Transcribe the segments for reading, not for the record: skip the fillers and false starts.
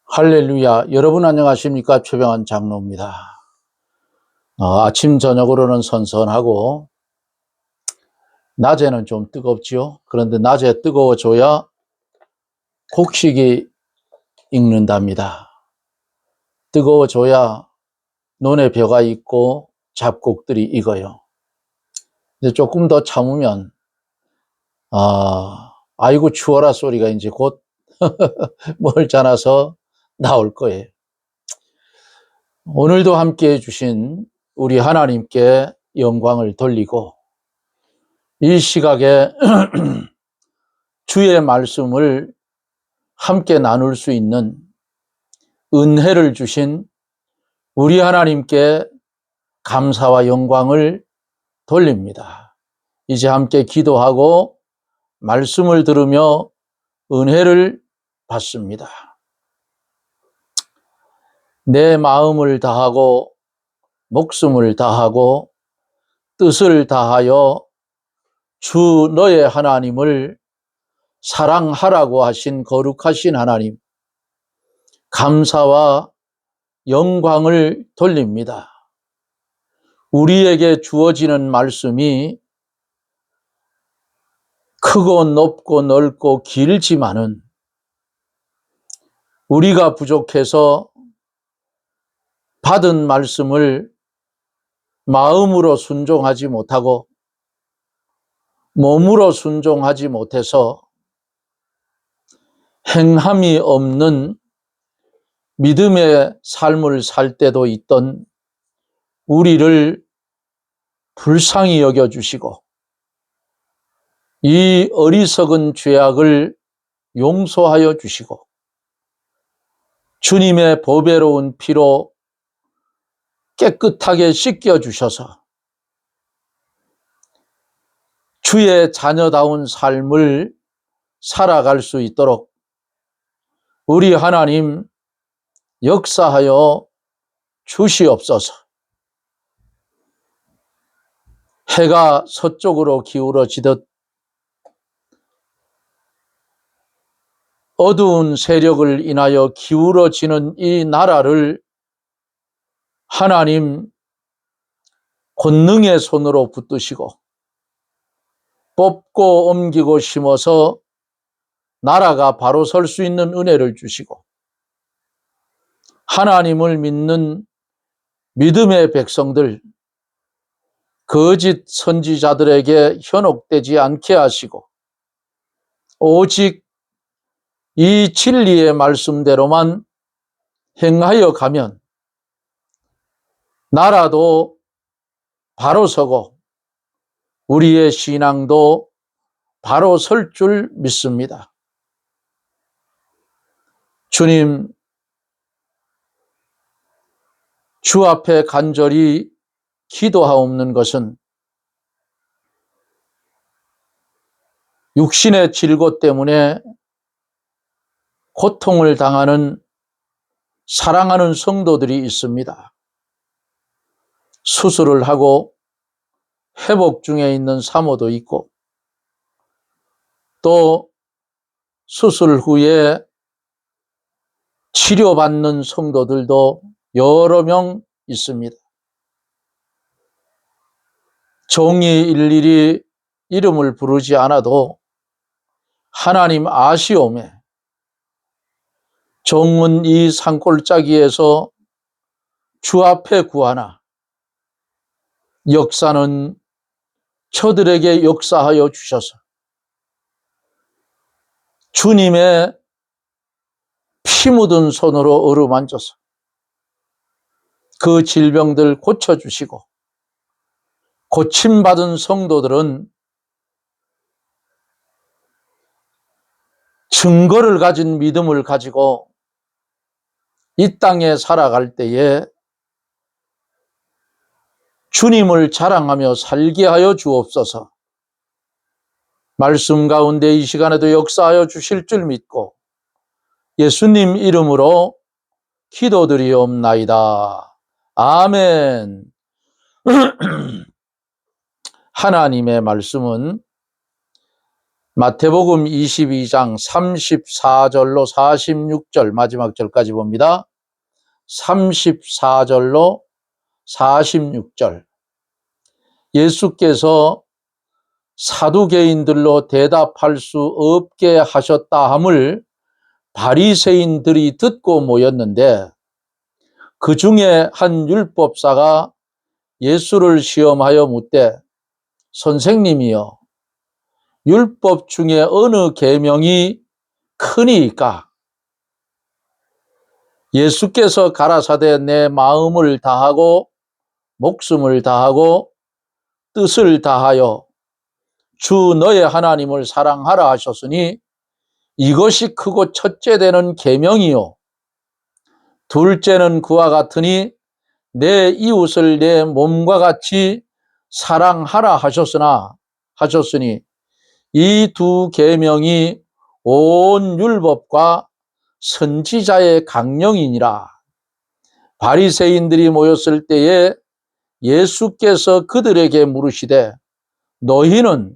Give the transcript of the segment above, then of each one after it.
할렐루야. 여러분 안녕하십니까? 최병환 장로입니다. 아침 저녁으로는 선선하고 낮에는 좀 뜨겁지요. 그런데 낮에 뜨거워져야 곡식이 익는답니다. 뜨거워져야 논에 벼가 있고 잡곡들이 익어요. 근데 조금 더 참으면 아이고 추워라 소리가 이제 곧 멀잖아서 나올 거예요. 오늘도 함께해 주신 우리 하나님께 영광을 돌리고 이 시각에 주의 말씀을 함께 나눌 수 있는 은혜를 주신 우리 하나님께 감사와 영광을 돌립니다. 이제 함께 기도하고 말씀을 들으며 은혜를 받습니다. 내 마음을 다하고 목숨을 다하고 뜻을 다하여 주 너의 하나님을 사랑하라고 하신 거룩하신 하나님, 감사와 영광을 돌립니다. 우리에게 주어지는 말씀이 크고 높고 넓고 길지만은 우리가 부족해서 받은 말씀을 마음으로 순종하지 못하고 몸으로 순종하지 못해서 행함이 없는 믿음의 삶을 살 때도 있던 우리를 불쌍히 여겨주시고 이 어리석은 죄악을 용서하여 주시고 주님의 보배로운 피로 깨끗하게 씻겨주셔서 주의 자녀다운 삶을 살아갈 수 있도록 우리 하나님 역사하여 주시옵소서. 해가 서쪽으로 기울어지듯 어두운 세력을 인하여 기울어지는 이 나라를 하나님 권능의 손으로 붙드시고 뽑고 옮기고 심어서 나라가 바로 설 수 있는 은혜를 주시고 하나님을 믿는 믿음의 백성들, 거짓 선지자들에게 현혹되지 않게 하시고 오직 이 진리의 말씀대로만 행하여 가면 나라도 바로 서고 우리의 신앙도 바로 설 줄 믿습니다. 주님, 주 앞에 간절히 기도하옵는 것은 육신의 질고 때문에 고통을 당하는 사랑하는 성도들이 있습니다. 수술을 하고 회복 중에 있는 사모도 있고 또 수술 후에 치료받는 성도들도 여러 명 있습니다. 종이 일일이 이름을 부르지 않아도 하나님 아시오매 종은 이 산골짜기에서 주 앞에 구하나 역사는 저들에게 역사하여 주셔서 주님의 피 묻은 손으로 어루만져서 그 질병들 고쳐주시고 고침받은 성도들은 증거를 가진 믿음을 가지고 이 땅에 살아갈 때에 주님을 자랑하며 살게 하여 주옵소서. 말씀 가운데 이 시간에도 역사하여 주실 줄 믿고 예수님 이름으로 기도드리옵나이다. 아멘. 하나님의 말씀은 마태복음 22장 34절로 46절 마지막 절까지 봅니다. 34절로 46절. 예수께서 사두개인들로 대답할 수 없게 하셨다 함을 바리새인들이 듣고 모였는데, 그 중에 한 율법사가 예수를 시험하여 묻되, 선생님이여, 율법 중에 어느 계명이 크니이까? 예수께서 가라사대 내 마음을 다하고 목숨을 다하고 뜻을 다하여 주 너의 하나님을 사랑하라 하셨으니 이것이 크고 첫째 되는 계명이요, 둘째는 그와 같으니 내 이웃을 내 몸과 같이 사랑하라 하셨으니 이 두 계명이 온 율법과 선지자의 강령이니라. 바리새인들이 모였을 때에 예수께서 그들에게 물으시되, 너희는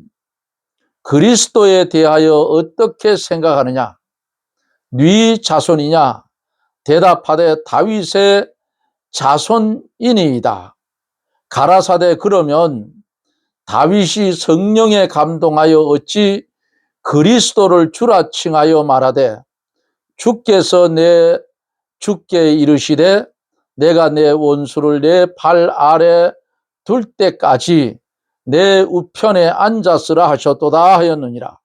그리스도에 대하여 어떻게 생각하느냐? 네 자손이냐? 대답하되 다윗의 자손이니이다. 가라사대 그러면 다윗이 성령에 감동하여 어찌 그리스도를 주라 칭하여 말하되, 주께서 주께 이르시되 내가 내 원수를 내 발 아래 둘 때까지 내 우편에 앉았으라 하셨도다 하였느니라.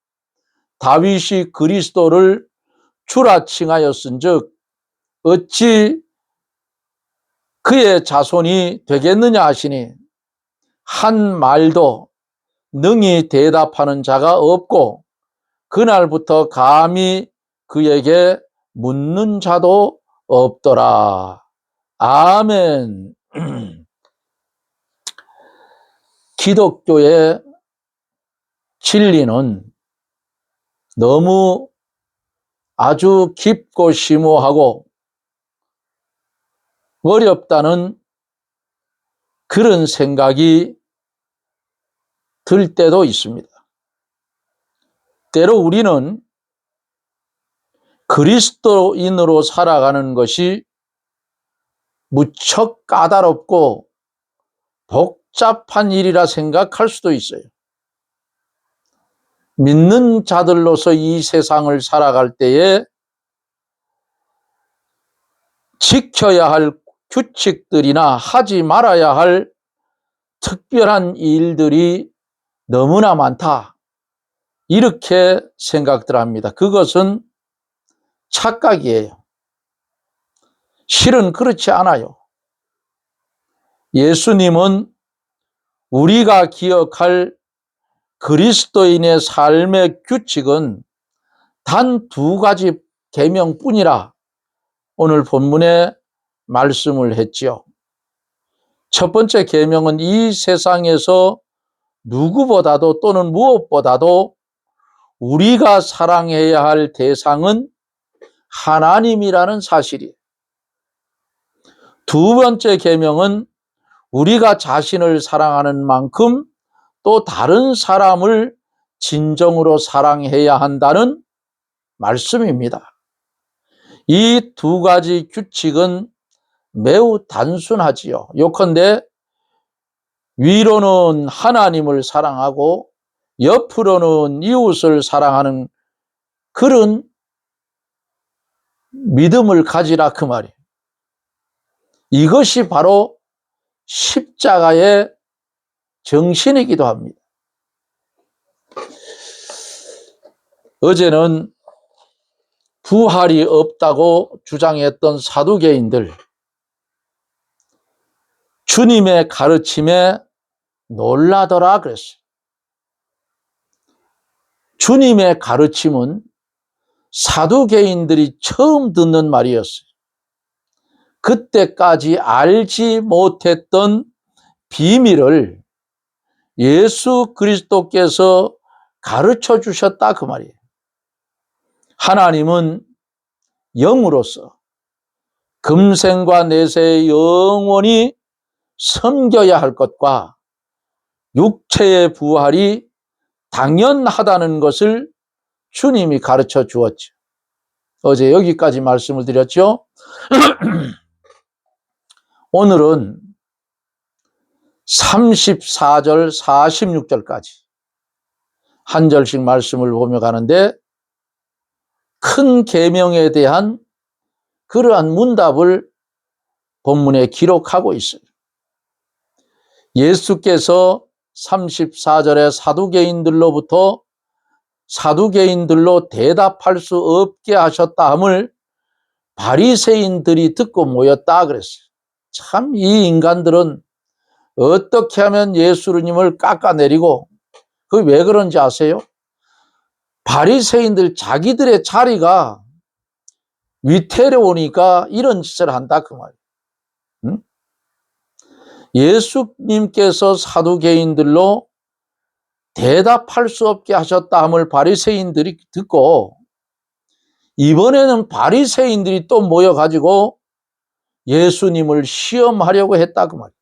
다윗이 그리스도를 주라 칭하였은즉 어찌 그의 자손이 되겠느냐 하시니, 한 말도 능히 대답하는 자가 없고 그날부터 감히 그에게 묻는 자도 없더라. 아멘. 기독교의 진리는 너무 아주 깊고 심오하고 어렵다는 그런 생각이 들 때도 있습니다. 때로 우리는 그리스도인으로 살아가는 것이 무척 까다롭고 복잡한 일이라 생각할 수도 있어요. 믿는 자들로서 이 세상을 살아갈 때에 지켜야 할 규칙들이나 하지 말아야 할 특별한 일들이 너무나 많다, 이렇게 생각들 합니다. 그것은 착각이에요. 실은 그렇지 않아요. 예수님은 우리가 기억할 그리스도인의 삶의 규칙은 단 두 가지 계명뿐이라 오늘 본문에 말씀을 했지요. 첫 번째 계명은 이 세상에서 누구보다도 또는 무엇보다도 우리가 사랑해야 할 대상은 하나님이라는 사실이에요. 두 번째 계명은 우리가 자신을 사랑하는 만큼 또 다른 사람을 진정으로 사랑해야 한다는 말씀입니다. 이 두 가지 규칙은 매우 단순하지요. 요컨대 위로는 하나님을 사랑하고 옆으로는 이웃을 사랑하는 그런 믿음을 가지라, 그 말이에요. 이것이 바로 십자가의 정신이기도 합니다. 어제는 부활이 없다고 주장했던 사두개인들, 주님의 가르침에 놀라더라 그랬어요. 주님의 가르침은 사두개인들이 처음 듣는 말이었어요. 그때까지 알지 못했던 비밀을 예수 그리스도께서 가르쳐 주셨다, 그 말이에요. 하나님은 영으로서 금생과 내세 영원히 섬겨야 할 것과 육체의 부활이 당연하다는 것을 주님이 가르쳐 주었죠. 어제 여기까지 말씀을 드렸죠. 오늘은 34절, 46절까지 한 절씩 말씀을 보며 가는데 큰 계명에 대한 그러한 문답을 본문에 기록하고 있어요. 예수께서 34절에 사두개인들로 대답할 수 없게 하셨다 함을 바리새인들이 듣고 모였다 그랬어요. 참 이 인간들은 어떻게 하면 예수님을 깎아내리고 그게 왜 그런지 아세요? 바리새인들 자기들의 자리가 위태로우니까 이런 짓을 한다 그 말이에요. 응? 예수님께서 사두개인들로 대답할 수 없게 하셨다 함을 바리새인들이 듣고 이번에는 바리새인들이 또 모여가지고 예수님을 시험하려고 했다 그 말이에요.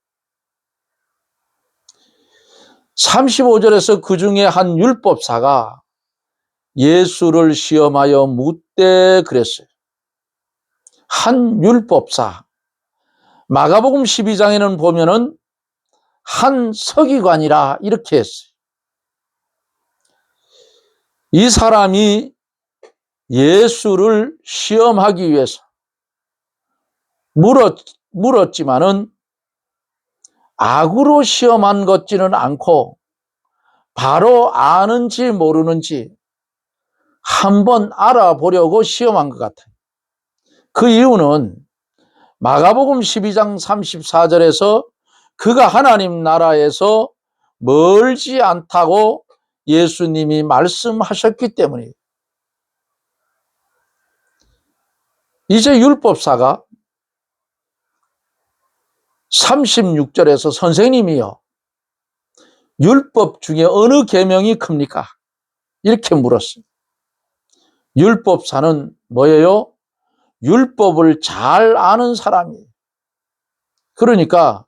35절에서 그 중에 한 율법사가 예수를 시험하여 묻되 그랬어요. 한 율법사. 마가복음 12장에는 보면은 한 서기관이라 이렇게 했어요. 이 사람이 예수를 시험하기 위해서 물었지만은 악으로 시험한 것지는 않고 바로 아는지 모르는지 한번 알아보려고 시험한 것 같아요. 그 이유는 마가복음 12장 34절에서 그가 하나님 나라에서 멀지 않다고 예수님이 말씀하셨기 때문이에요. 이제 율법사가 36절에서 선생님이요, 율법 중에 어느 계명이 큽니까? 이렇게 물었어요. 율법사는 뭐예요? 율법을 잘 아는 사람이에요. 그러니까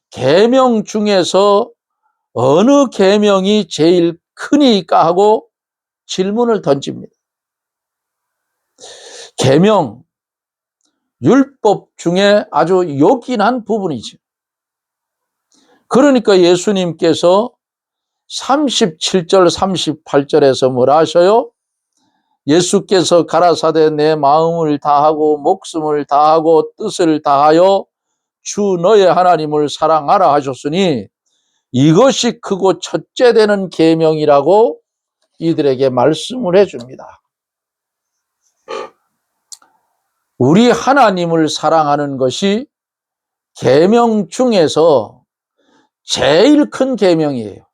계명 중에서 어느 계명이 제일 크니까 하고 질문을 던집니다. 계명, 율법 중에 아주 요긴한 부분이죠. 그러니까 예수님께서 37절, 38절에서 뭐라 하셔요? 예수께서 가라사대 내 마음을 다하고 목숨을 다하고 뜻을 다하여 주 너의 하나님을 사랑하라 하셨으니 이것이 크고 첫째 되는 계명이라고 이들에게 말씀을 해줍니다. 우리 하나님을 사랑하는 것이 계명 중에서 제일 큰 계명이에요.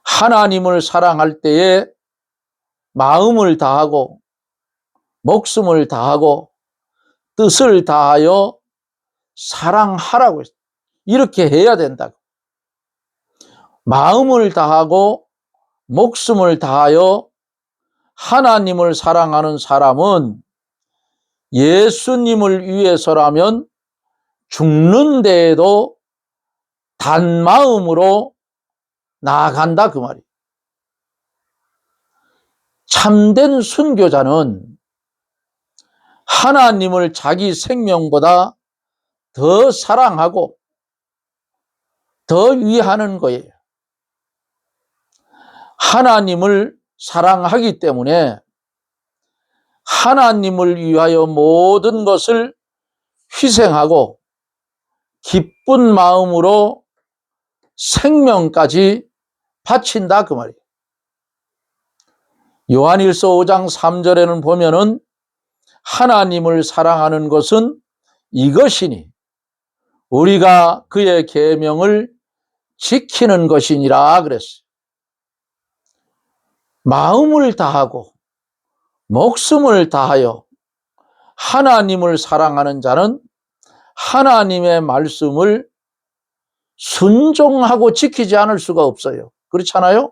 하나님을 사랑할 때에 마음을 다하고 목숨을 다하고 뜻을 다하여 사랑하라고 했어요. 이렇게 해야 된다고. 마음을 다하고 목숨을 다하여 하나님을 사랑하는 사람은 예수님을 위해서라면 죽는 데에도 단 마음으로 나아간다 그 말이에요. 참된 순교자는 하나님을 자기 생명보다 더 사랑하고 더 위하는 거예요. 하나님을 사랑하기 때문에 하나님을 위하여 모든 것을 희생하고 기쁜 마음으로 생명까지 바친다 그 말이에요. 요한일서 5장 3절에는 보면은 하나님을 사랑하는 것은 이것이니 우리가 그의 계명을 지키는 것이니라 그랬어요. 마음을 다하고 목숨을 다하여 하나님을 사랑하는 자는 하나님의 말씀을 순종하고 지키지 않을 수가 없어요. 그렇잖아요?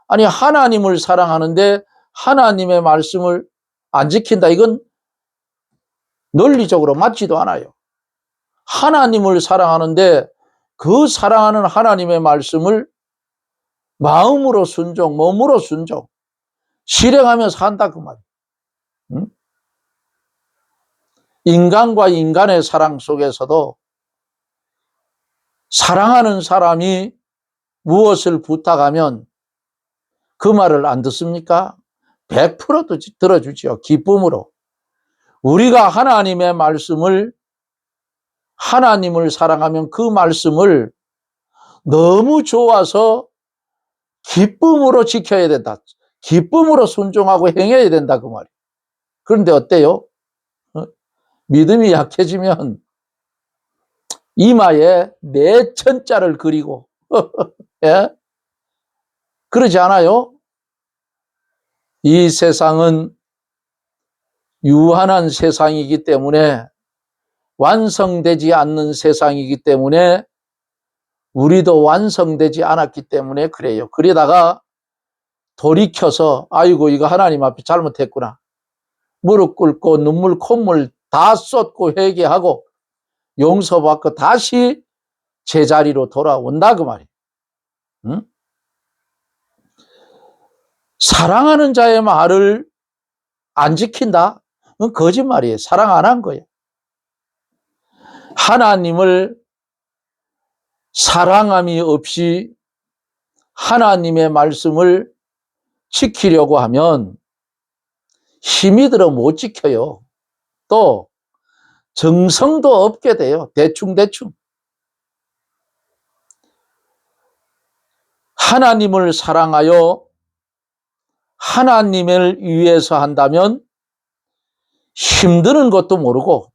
아니 하나님을 사랑하는데 하나님의 말씀을 안 지킨다, 이건 논리적으로 맞지도 않아요. 하나님을 사랑하는데 그 사랑하는 하나님의 말씀을 마음으로 순종, 몸으로 순종, 실행하며 산다 그 말이에요. 응? 인간과 인간의 사랑 속에서도 사랑하는 사람이 무엇을 부탁하면 그 말을 안 듣습니까? 100% 들어주지요. 기쁨으로. 우리가 하나님을 사랑하면 그 말씀을 너무 좋아서 기쁨으로 지켜야 된다. 기쁨으로 순종하고 행해야 된다 그 말이에요. 그런데 어때요? 믿음이 약해지면 이마에 내천자를 그리고 예? 그러지 않아요? 이 세상은 유한한 세상이기 때문에, 완성되지 않는 세상이기 때문에, 우리도 완성되지 않았기 때문에 그래요. 그러다가 돌이켜서 아이고 이거 하나님 앞에 잘못했구나, 무릎 꿇고 눈물 콧물 다 쏟고 회개하고 용서받고 다시 제자리로 돌아온다 그 말이에요. 응? 사랑하는 자의 말을 안 지킨다? 그건 거짓말이에요. 사랑 안 한 거예요. 하나님을 사랑함이 없이 하나님의 말씀을 지키려고 하면 힘이 들어 못 지켜요. 또 정성도 없게 돼요. 대충대충. 하나님을 사랑하여 하나님을 위해서 한다면 힘드는 것도 모르고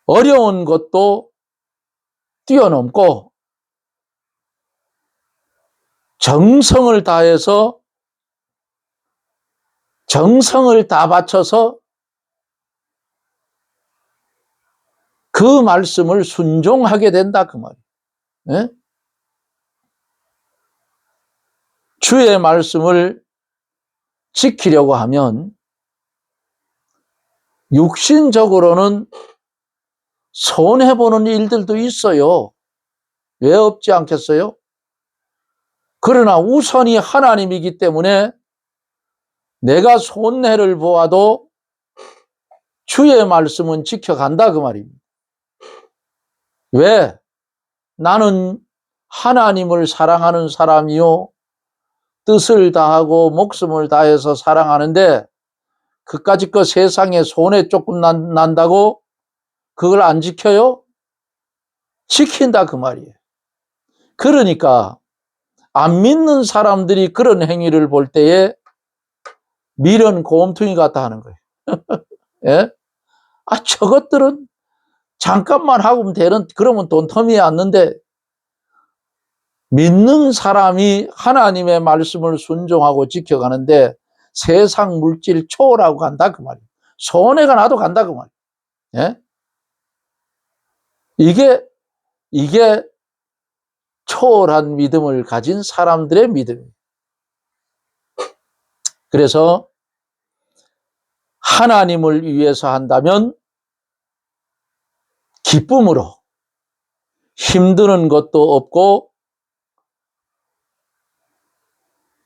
어려운 것도 뛰어넘고 정성을 다해서, 정성을 다 바쳐서 그 말씀을 순종하게 된다 그 말이에요. 예? 주의 말씀을 지키려고 하면 육신적으로는 손해보는 일들도 있어요. 왜 없지 않겠어요? 그러나 우선이 하나님이기 때문에 내가 손해를 보아도 주의 말씀은 지켜간다 그 말입니다. 왜? 나는 하나님을 사랑하는 사람이요, 뜻을 다하고 목숨을 다해서 사랑하는데 그까짓 거 세상에 손해 조금 난다고 그걸 안 지켜요? 지킨다 그 말이에요. 그러니까 안 믿는 사람들이 그런 행위를 볼 때에 미련 곰퉁이 같다 하는 거예요. 예? 저것들은 잠깐만 하고 되는, 그러면 돈 텀이 않는데, 믿는 사람이 하나님의 말씀을 순종하고 지켜가는데 세상 물질 초월하고 간다 그 말이에요. 손해가 나도 간다 그 말이에요. 예? 이게 초월한 믿음을 가진 사람들의 믿음이에요. 그래서 하나님을 위해서 한다면 기쁨으로, 힘드는 것도 없고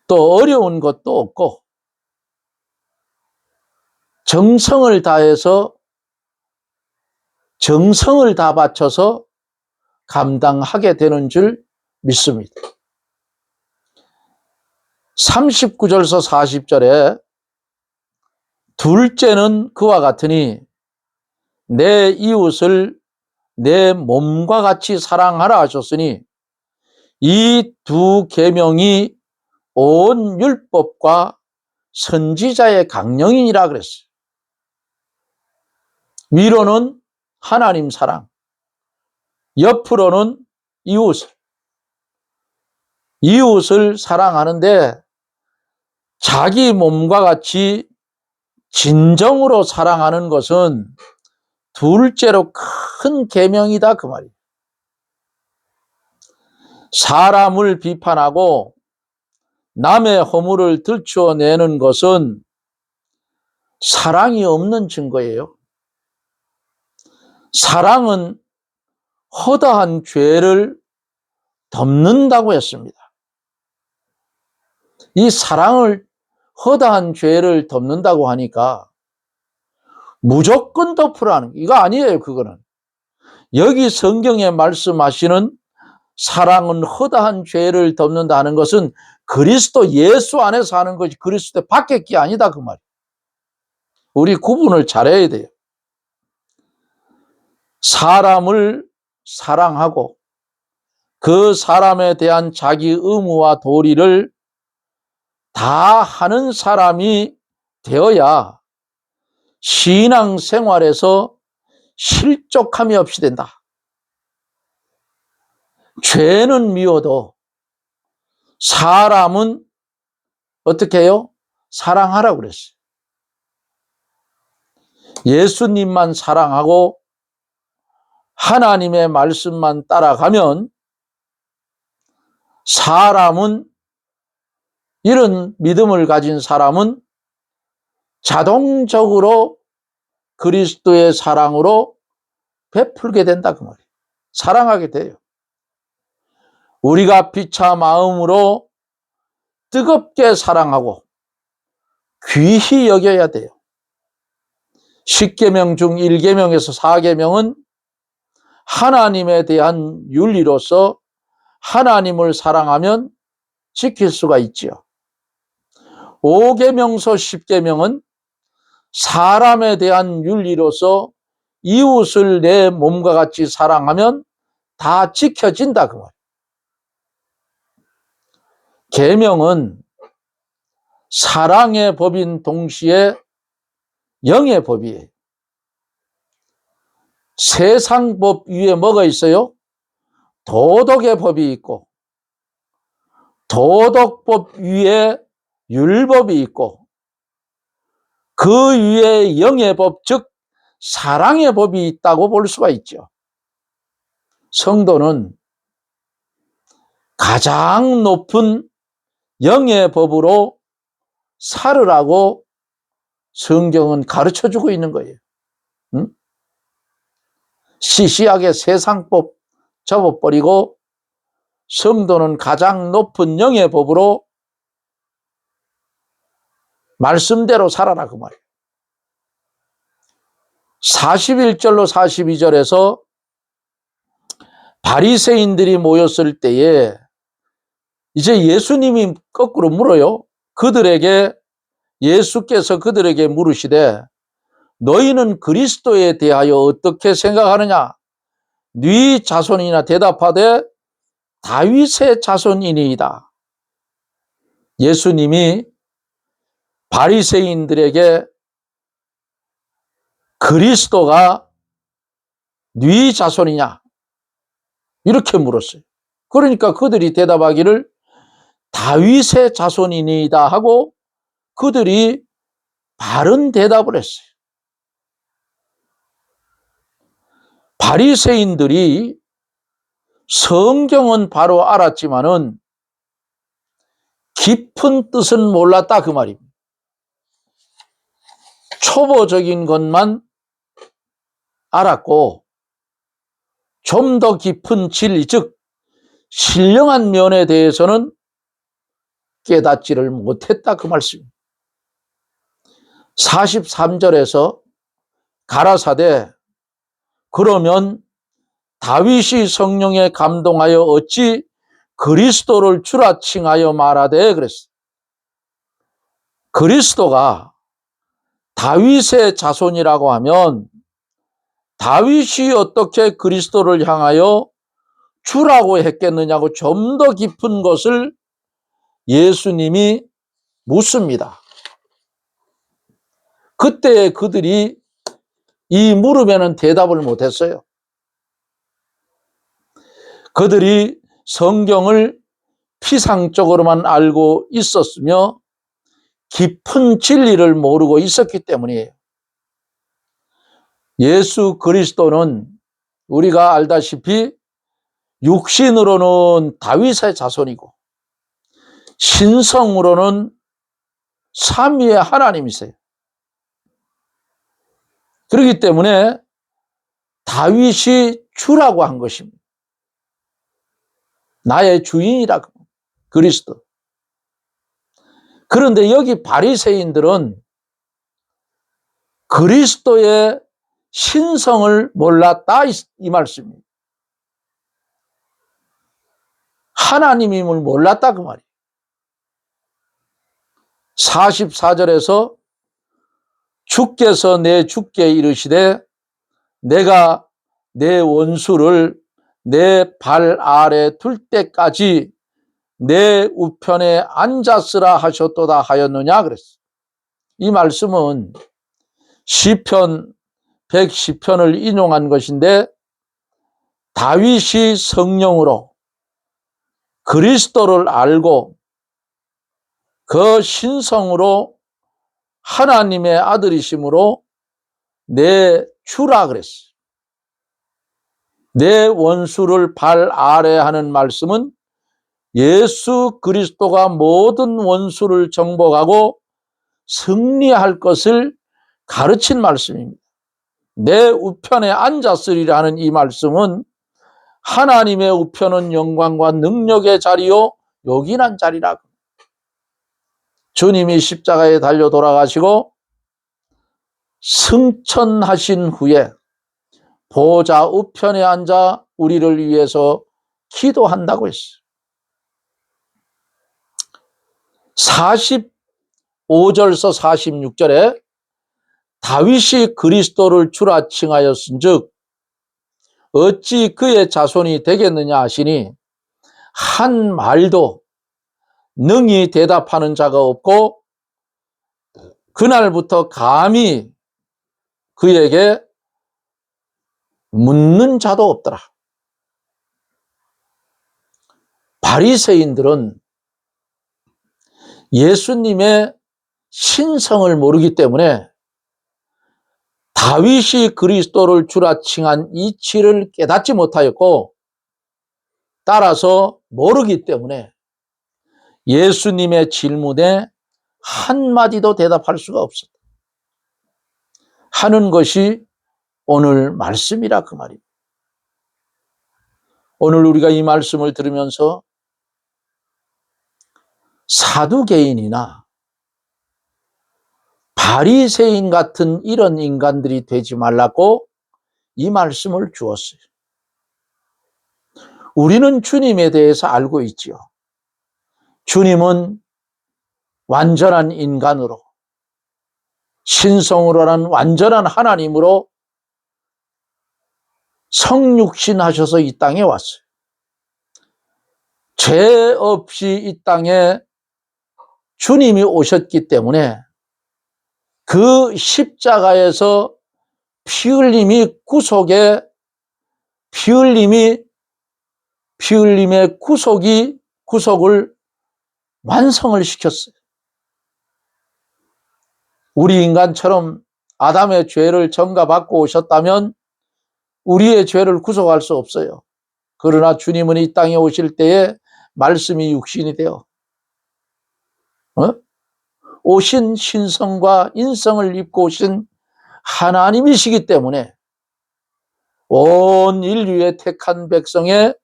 또 어려운 것도 없고 정성을 다해서, 정성을 다 바쳐서 감당하게 되는 줄 믿습니다. 39절서 40절에 둘째는 그와 같으니 내 이웃을 내 몸과 같이 사랑하라 하셨으니 이 두 계명이 온 율법과 선지자의 강령이니라 그랬어요. 위로는 하나님 사랑, 옆으로는 이웃을 사랑하는데 자기 몸과 같이 진정으로 사랑하는 것은 둘째로 큰 계명이다 그 말이에요. 사람을 비판하고 남의 허물을 들추어내는 것은 사랑이 없는 증거예요. 사랑은 허다한 죄를 덮는다고 했습니다. 이 사랑을 허다한 죄를 덮는다고 하니까 무조건 덮으라는 이거 아니에요. 그거는 여기 성경에 말씀하시는 사랑은 허다한 죄를 덮는다는 것은 그리스도 예수 안에서 하는 것이 그리스도 밖에 게 아니다 그 말이에요. 우리 구분을 잘해야 돼요. 사람을 사랑하고 그 사람에 대한 자기 의무와 도리를 다 하는 사람이 되어야 신앙생활에서 실족함이 없이 된다. 죄는 미워도 사람은 어떻게 해요? 사랑하라고 그랬어요. 예수님만 사랑하고 하나님의 말씀만 따라가면 사람은 이런 믿음을 가진 사람은 자동적으로 그리스도의 사랑으로 베풀게 된다 그 말이에요. 사랑하게 돼요. 우리가 피차 마음으로 뜨겁게 사랑하고 귀히 여겨야 돼요. 10계명 중 1계명에서 4계명은 하나님에 대한 윤리로서 하나님을 사랑하면 지킬 수가 있지요. 5계명서 10계명은 사람에 대한 윤리로서 이웃을 내 몸과 같이 사랑하면 다 지켜진다 그 말이에요. 계명은 사랑의 법인 동시에 영의 법이에요. 세상 법 위에 뭐가 있어요? 도덕의 법이 있고 도덕법 위에 율법이 있고 그 위에 영의 법, 즉 사랑의 법이 있다고 볼 수가 있죠. 성도는 가장 높은 영의 법으로 살으라고 성경은 가르쳐주고 있는 거예요. 응? 시시하게 세상법 접어버리고 성도는 가장 높은 영의 법으로 말씀대로 살아라 그 말이에요. 41절로 42절에서 바리새인들이 모였을 때에 이제 예수님이 거꾸로 물어요. 예수께서 그들에게 물으시되 너희는 그리스도에 대하여 어떻게 생각하느냐? 네 자손이나 대답하되 다윗의 자손이니이다. 예수님이 바리새인들에게 그리스도가 네 자손이냐? 이렇게 물었어요. 그러니까 그들이 대답하기를 다윗의 자손이니이다 하고 그들이 바른 대답을 했어요. 바리새인들이 성경은 바로 알았지만은 깊은 뜻은 몰랐다 그 말입니다. 초보적인 것만 알았고 좀 더 깊은 진리, 즉 신령한 면에 대해서는 깨닫지를 못했다 그 말씀입니다. 43절에서 가라사대 그러면 다윗이 성령에 감동하여 어찌 그리스도를 주라 칭하여 말하되 그랬어요. 그리스도가 다윗의 자손이라고 하면 다윗이 어떻게 그리스도를 향하여 주라고 했겠느냐고 좀 더 깊은 것을 예수님이 묻습니다. 그때 그들이 이 물음에는 대답을 못했어요. 그들이 성경을 피상적으로만 알고 있었으며 깊은 진리를 모르고 있었기 때문이에요. 예수 그리스도는 우리가 알다시피 육신으로는 다윗의 자손이고 신성으로는 삼위의 하나님이세요. 그렇기 때문에 다윗이 주라고 한 것입니다. 나의 주인이라고. 그리스도. 그런데 여기 바리새인들은 그리스도의 신성을 몰랐다 이 말씀입니다. 하나님임을 몰랐다 그 말이에요. 44절에서 주께서 내 주께 이르시되 내가 내 원수를 내 발 아래 둘 때까지 내 우편에 앉았으라 하셨도다 하였느냐 그랬어요. 이 말씀은 시편 110편을 인용한 것인데 다윗이 성령으로 그리스도를 알고 그 신성으로 하나님의 아들이심으로 내 주라 그랬어요. 내 원수를 발 아래 하는 말씀은 예수 그리스도가 모든 원수를 정복하고 승리할 것을 가르친 말씀입니다. 내 우편에 앉았으리라는 이 말씀은 하나님의 우편은 영광과 능력의 자리요 요긴한 자리라고. 주님이 십자가에 달려 돌아가시고 승천하신 후에 보좌 우편에 앉아 우리를 위해서 기도한다고 했어요. 45절서 46절에 다윗이 그리스도를 주라 칭하였은즉 어찌 그의 자손이 되겠느냐 하시니 한 말도 능히 대답하는 자가 없고 그날부터 감히 그에게 묻는 자도 없더라. 바리새인들은 예수님의 신성을 모르기 때문에 다윗이 그리스도를 주라 칭한 이치를 깨닫지 못하였고 따라서 모르기 때문에 예수님의 질문에 한마디도 대답할 수가 없었다 하는 것이 오늘 말씀이라 그 말입니다. 오늘 우리가 이 말씀을 들으면서 사두개인이나 바리새인 같은 이런 인간들이 되지 말라고 이 말씀을 주었어요. 우리는 주님에 대해서 알고 있지요. 주님은 완전한 인간으로 신성으로는 완전한 하나님으로 성육신 하셔서 이 땅에 왔어요. 죄 없이 이 땅에 주님이 오셨기 때문에 그 십자가에서 피 흘림이 구속의 구속을 완성을 시켰어요. 우리 인간처럼 아담의 죄를 전가받고 오셨다면 우리의 죄를 구속할 수 없어요. 그러나 주님은 이 땅에 오실 때에 말씀이 육신이 되어 오신 신성과 인성을 입고 오신 하나님이시기 때문에 온 인류의 택한 백성의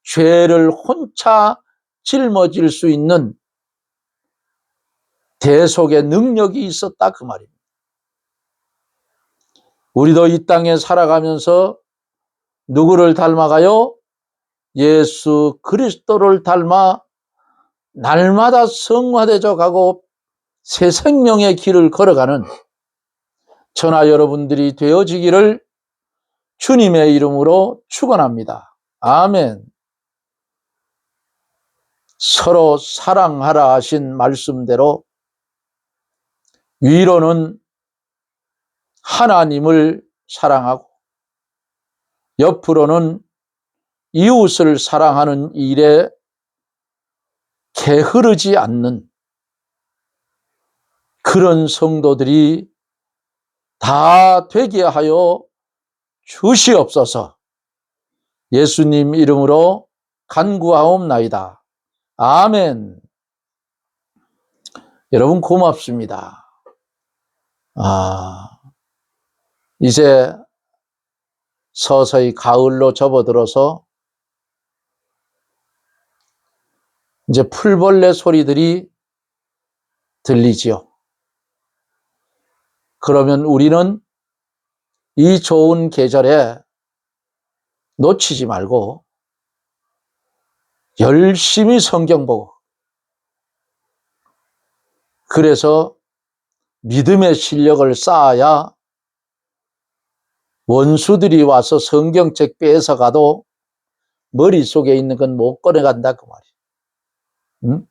죄를 혼자 짊어질 수 있는 대속의 능력이 있었다 그 말입니다. 우리도 이 땅에 살아가면서 누구를 닮아가요? 예수 그리스도를 닮아 날마다 성화되어 가고 새 생명의 길을 걸어가는 저나 여러분들이 되어지기를 주님의 이름으로 축원합니다. 아멘. 서로 사랑하라 하신 말씀대로 위로는 하나님을 사랑하고 옆으로는 이웃을 사랑하는 일에 게으르지 않는 그런 성도들이 다 되게 하여 주시옵소서. 예수님 이름으로 간구하옵나이다. 아멘. 여러분 고맙습니다. 이제 서서히 가을로 접어들어서 이제 풀벌레 소리들이 들리지요. 그러면 우리는 이 좋은 계절에 놓치지 말고 열심히 성경 보고, 그래서 믿음의 실력을 쌓아야 원수들이 와서 성경책 뺏어가도 머릿속에 있는 건 못 꺼내간다 그 말이에요. 응?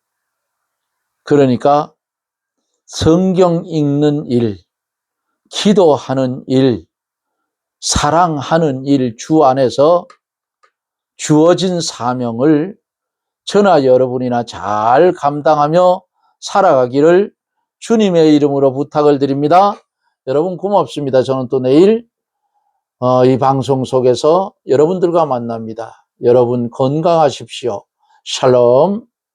그러니까 성경 읽는 일, 기도하는 일, 사랑하는 일, 주 안에서 주어진 사명을 저나 여러분이나 잘 감당하며 살아가기를 주님의 이름으로 부탁을 드립니다. 여러분 고맙습니다. 저는 또 내일 이 방송 속에서 여러분들과 만납니다. 여러분 건강하십시오. 샬롬.